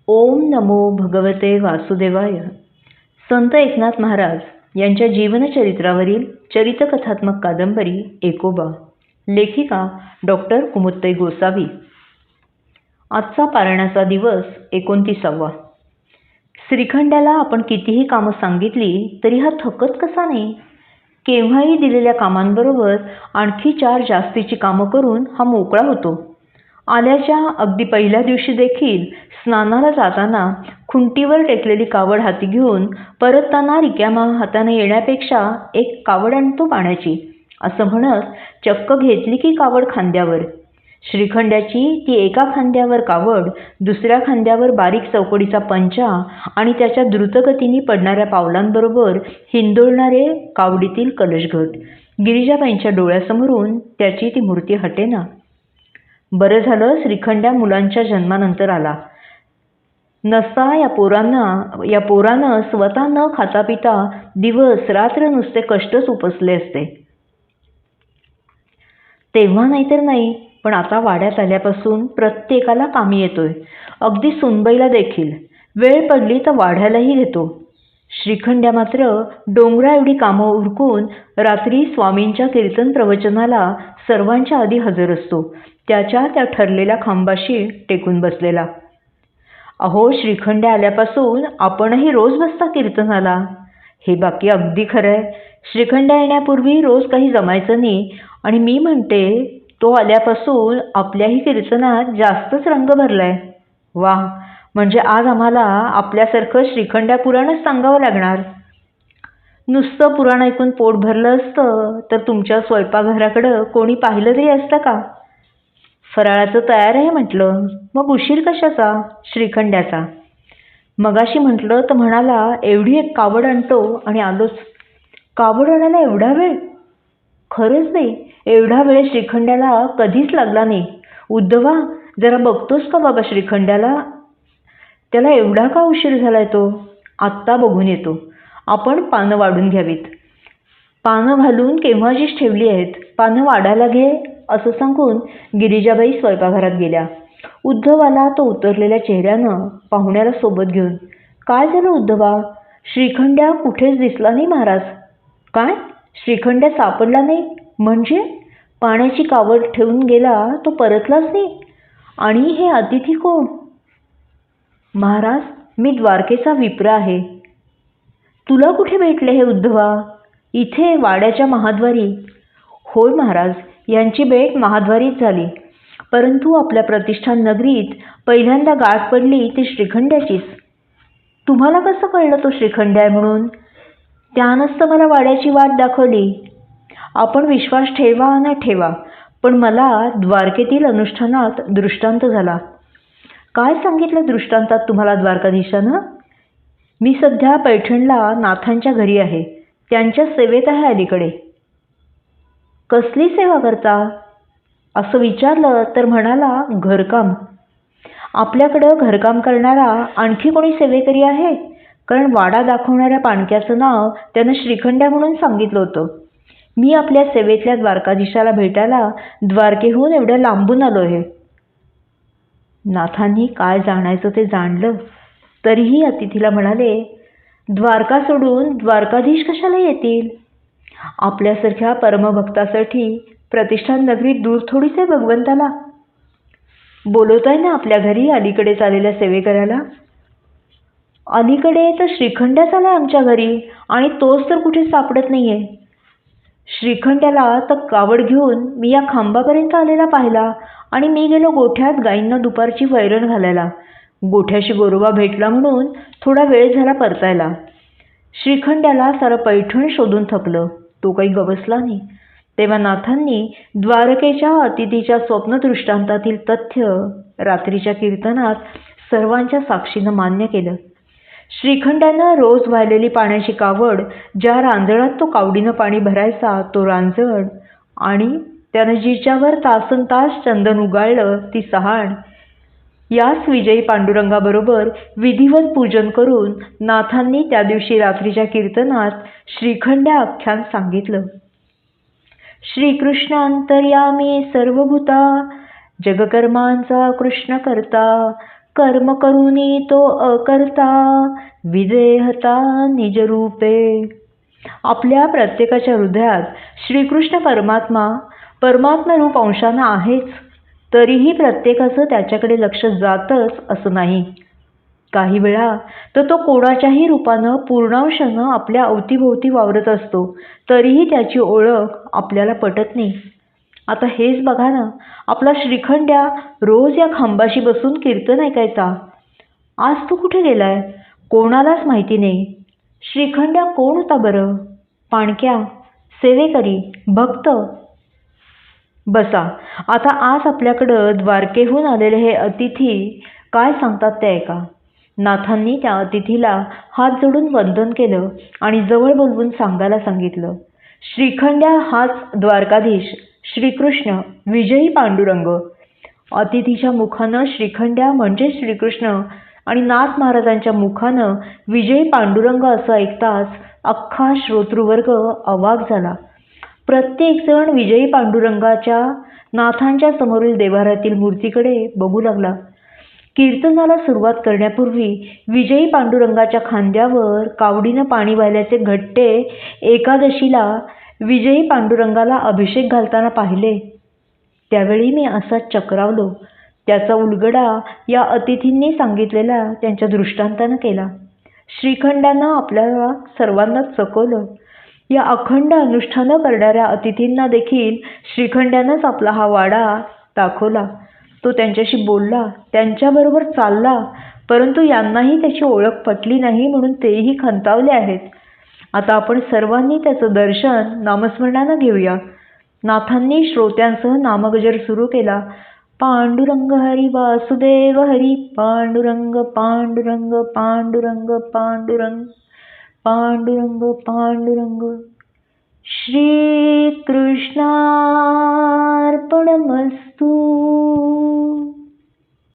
ओम नमो भगवते वासुदेवाय. संत एकनाथ महाराज यांच्या जीवनचरित्रावरील चरितकथात्मक कादंबरी एकोबा. लेखिका डॉक्टर कुमुदताई गोसावी. आजचा पारणाचा दिवस 29वा. श्रीखंड्याला आपण कितीही कामं सांगितली तरी हा थकत कसा नाही. केव्हाही दिलेल्या कामांबरोबर आणखी 4 जास्तीची कामं करून हा मोकळा होतो. आल्याच्या अगदी पहिल्या दिवशी देखील स्नानाला जाताना खुंटीवर टेकलेली कावड हाती घेऊन परतताना रिकाम्या हाताने येण्यापेक्षा एक कावड आणतो पाण्याची असं म्हणत चक्क घेतली की कावड खांद्यावर. श्रीखंड्याची ती एका खांद्यावर कावड, दुसऱ्या खांद्यावर बारीक चौकडीचा पंचा आणि त्याच्या द्रुतगतीने पडणाऱ्या पावलांबरोबर हिंदोळणारे कावडीतील कलशघट. गिरिजाबाईंच्या डोळ्यासमोरून त्याची ती मूर्ती हटेना. बरं झालं श्रीखंड्या मुलांच्या जन्मानंतर आला नसता या पोरानं स्वतः न खाता पिता दिवस रात्र नुसते कष्टच उपसले असते. तेव्हा नाहीतर नाही, पण आता वाड्यात आल्यापासून प्रत्येकाला कामी येतोय. अगदी सुनबाईला देखील वेळ पडली तर वाढायलाही घेतो. श्रीखंड्या मात्र डोंगरा एवढी कामं उरकून रात्री स्वामींच्या कीर्तन प्रवचनाला सर्वांच्या आधी हजर असतो. त्याच्या त्या ठरलेल्या खांबाशी टेकून बसलेला. अहो, श्रीखंड्या आल्यापासून आपणही रोज बसता कीर्तनाला. हे बाकी अगदी खरंय. श्रीखंड्या येण्यापूर्वी रोज काही जमायचं नाही आणि मी म्हणते तो आल्यापासून आपल्याही कीर्तनात जास्तच रंग भरलाय. वा, म्हणजे आज आम्हाला आपल्यासारखं श्रीखंड्या पुराणच सांगावं लागणार. नुसतं पुराण ऐकून पोट भरलं असतं तर तुमच्या स्वयंपाकघराकडं कोणी पाहिलं तरी असतं का? फराळाचं तयार आहे म्हटलं, मग उशीर कशाचा? श्रीखंड्याचा. मगाशी म्हटलं तर म्हणाला एवढी एक कावड आणतो आणि आलोच. कावड आणायला एवढा वेळ? खरंच नाही, एवढा वेळ श्रीखंड्याला कधीच लागला नाही. उद्धवा, जरा बघतोस का बाबा श्रीखंड्याला? त्याला एवढा का उशीर झालाय तो? आत्ता बघून येतो. आपण पानं वाढून घ्यावीत. पानं घालून केव्हाचीच ठेवली आहेत. पानं वाढायला घे असं सांगून गिरिजाबाई स्वयंपाकघरात गेल्या. उद्धवाला तो उतरलेल्या चेहऱ्यानं पाहुण्याला सोबत घेऊन, काय झालं उद्धवा? श्रीखंड्या कुठेच दिसला नाही महाराज. काय? श्रीखंड्या सापडला नाही म्हणजे? पाण्याची कावड ठेवून गेला तो परतलाच नाही? आणि हे अतिथी कोण? महाराज, मी द्वारकेचा विप्र आहे. तुला कुठे भेटले हे उद्धवा? इथे वाड्याच्या महाद्वारी. होय महाराज, यांची भेट महाद्वारीच झाली. परंतु आपल्या प्रतिष्ठान नगरीत पहिल्यांदा गाठ पडली ती श्रीखंड्याचीच. तुम्हाला कसं कळलं तो श्रीखंड्या आहे म्हणून? त्यानंच तर मला वाड्याची वाट दाखवली. आपण विश्वास ठेवा न ठेवा, पण मला द्वारकेतील अनुष्ठानात दृष्टांत झाला. काय सांगितलं दृष्टांतात तुम्हाला द्वारकाधीशानं? मी सध्या पैठणला नाथांच्या घरी आहे. त्यांच्या सेवेत आहे अलीकडे. कसली सेवा करता? असं विचारलं तर म्हणाला घरकाम. आपल्याकडं घरकाम करणारा आणखी कोणी सेवेकरी आहे? कारण वाडा दाखवणाऱ्या पाणक्याचं नाव त्यानं श्रीखंड्या म्हणून सांगितलं होतं. मी आपल्या सेवेतल्या द्वारकाधीशाला भेटायला द्वारकेहून एवढ्या लांबून आलो आहे. नाथांनी काय जाणायचं ते जाणलं तरीही अतिथीला म्हणाले, द्वारका सोडून द्वारकाधीश कशाला येतील? आपल्यासारख्या परमभक्तासाठी प्रतिष्ठान नगरीत दूर थोडीच आहे भगवंताला. बोलवताय ना आपल्या घरी अलीकडे चाललेल्या सेवेकऱ्याला? अलीकडे तर श्रीखंड्याच आलाय आमच्या घरी आणि तोच तर कुठे सापडत नाहीये. श्रीखंड्याला तर कावड घेऊन मी या खांबापर्यंत आलेला पाहिला आणि मी गेलो गोठ्यात गाईंना दुपारची वैरण घालायला. गोठ्याशी गोरोबा भेटला म्हणून थोडा वेळ झाला परतायला. श्रीखंड्याला सारं पैठण शोधून थकलं, तो काही गवसला नाही. तेव्हा नाथांनी द्वारकेच्या अतिथीच्या स्वप्नदृष्टांतातील तथ्य रात्रीच्या कीर्तनात सर्वांच्या साक्षीनं मान्य केलं. श्रीखंड्यानं रोज वाहिलेली पाण्याची कावड, ज्या रांजणात तो कावडीनं पाणी भरायचा तो रांजण, आणि त्यानं जिच्यावर तासनतास चंदन उगाळलं ती सहाण, याच विजयी पांडुरंगाबरोबर विधिवत पूजन करून नाथांनी त्या दिवशी रात्रीच्या कीर्तनात श्रीखंड्या आख्यान सांगितलं. श्रीकृष्ण अंतर्यामी सर्वभूता, जगकर्मांचा कृष्ण करता, कर्म करुनी तो अकर्ता, विदेहता निजरूपे. आपल्या प्रत्येकाच्या हृदयात श्रीकृष्ण परमात्मा रूप अंशानं आहेच, तरीही प्रत्येकाचं त्याच्याकडे लक्ष जातच असं नाही. काही वेळा तर तो कोणाच्याही रूपानं पूर्णांशानं आपल्या अवतीभोवती वावरत असतो, तरीही त्याची ओळख आपल्याला पटत नाही. आता हेच बघा ना, आपला श्रीखंड्या रोज या खांबाशी बसून कीर्तन ऐकायचा. आज तो कुठे गेलाय कोणालाच माहिती नाही. श्रीखंड्या कोण होता बरं? पाणक्या, सेवेकरी, भक्त? बसा, आता आज आपल्याकडं द्वारकेहून आलेले हे अतिथी काय सांगतात ते ऐका. नाथांनी त्या अतिथीला हात जोडून वंदन केलं आणि जवळ बोलवून सांगायला सांगितलं, श्रीखंड्या हाच द्वारकाधीश श्रीकृष्ण विजयी पांडुरंग. अतिथीच्या मुखानं श्रीखंड्या म्हणजे श्रीकृष्ण आणि नाथ महाराजांच्या मुखानं विजयी पांडुरंग असं ऐकताच अख्खा श्रोतृवर्ग अवाक झाला. प्रत्येकजण विजयी पांडुरंगाच्या नाथांच्या समोरील देवाऱ्यातील मूर्तीकडे बघू लागला. कीर्तनाला सुरुवात करण्यापूर्वी विजयी पांडुरंगाच्या खांद्यावर कावडीनं पाणी वाहिल्याचे घट्टे एकादशीला विजयी पांडुरंगाला अभिषेक घालताना पाहिले. त्यावेळी मी असाच चक्रावलो. त्याचा उलगडा या अतिथींनी सांगितलेला त्यांच्या दृष्टांतानं केला. श्रीखंडानं आपल्याला सर्वांना चकवलं. या अखंड अनुष्ठानं करणाऱ्या अतिथींना देखील श्रीखंड्यानंच आपला हा वाडा दाखवला. तो त्यांच्याशी बोलला, त्यांच्याबरोबर चालला, परंतु यांनाही त्याची ओळख पटली नाही म्हणून तेही खंतावले आहेत. आता आपण सर्वांनी त्याचं दर्शन नामस्मरणानं घेऊया. नाथांनी श्रोत्यांसह नामगजर सुरू केला. पांडुरंग हरी वासुदेव हरी, पांडुरंग पांडुरंग पांडुरंग पांडुरंग पांडुरंग पांडुरंग. श्री कृष्णाय